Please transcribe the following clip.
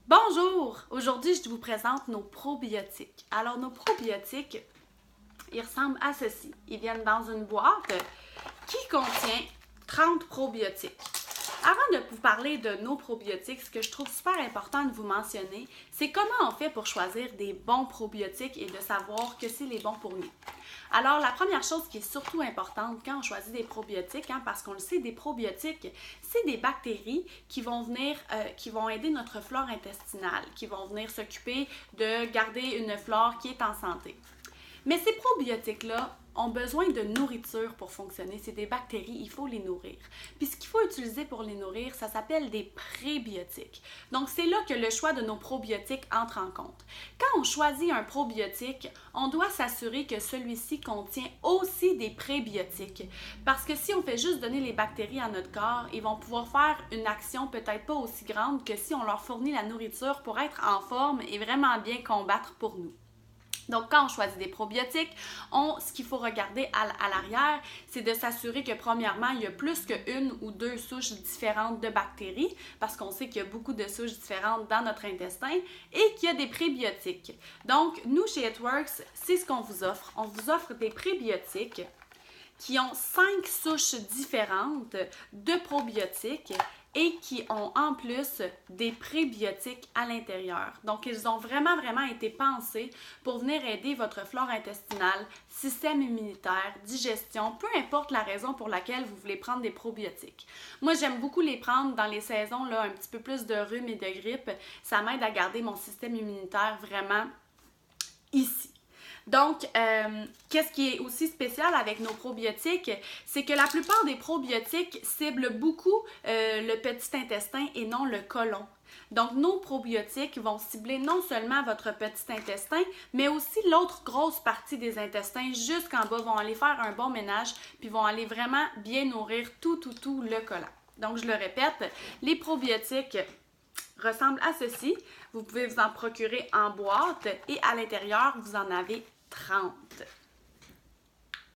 Bonjour! Aujourd'hui, je vous présente nos probiotiques. Alors, nos probiotiques, ils ressemblent à ceci. Ils viennent dans une boîte qui contient 30 probiotiques. Avant de vous parler de nos probiotiques, ce que je trouve super important de vous mentionner, c'est comment on fait pour choisir des bons probiotiques et de savoir que c'est les bons pour nous. Alors, la première chose qui est surtout importante quand on choisit des probiotiques, parce qu'on le sait, des probiotiques, c'est des bactéries qui vont venir, qui vont aider notre flore intestinale, qui vont venir s'occuper de garder une flore qui est en santé. Mais ces probiotiques-là ont besoin de nourriture pour fonctionner. C'est des bactéries, il faut les nourrir. Puis ce qu'il faut utiliser pour les nourrir, ça s'appelle des prébiotiques. Donc c'est là que le choix de nos probiotiques entre en compte. Quand on choisit un probiotique, on doit s'assurer que celui-ci contient aussi des prébiotiques. Parce que si on fait juste donner les bactéries à notre corps, ils vont pouvoir faire une action peut-être pas aussi grande que si on leur fournit la nourriture pour être en forme et vraiment bien combattre pour nous. Donc, quand on choisit des probiotiques, ce qu'il faut regarder à l'arrière, c'est de s'assurer que, premièrement, il y a plus qu'une ou deux souches différentes de bactéries, parce qu'on sait qu'il y a beaucoup de souches différentes dans notre intestin, et qu'il y a des prébiotiques. Donc, nous, chez It-Works, c'est ce qu'on vous offre. On vous offre des prébiotiques qui ont 5 souches différentes de probiotiques et qui ont en plus des prébiotiques à l'intérieur. Donc, ils ont vraiment été pensés pour venir aider votre flore intestinale, système immunitaire, digestion, peu importe la raison pour laquelle vous voulez prendre des probiotiques. Moi, j'aime beaucoup les prendre dans les saisons, là, un petit peu plus de rhume et de grippe. Ça m'aide à garder mon système immunitaire vraiment ici. Donc, qu'est-ce qui est aussi spécial avec nos probiotiques, c'est que la plupart des probiotiques ciblent beaucoup le petit intestin et non le côlon. Donc, nos probiotiques vont cibler non seulement votre petit intestin, mais aussi l'autre grosse partie des intestins jusqu'en bas, vont aller faire un bon ménage, puis vont aller vraiment bien nourrir tout le côlon. Donc, je le répète, les probiotiques ressemblent à ceci. Vous pouvez vous en procurer en boîte et à l'intérieur, vous en avez 30.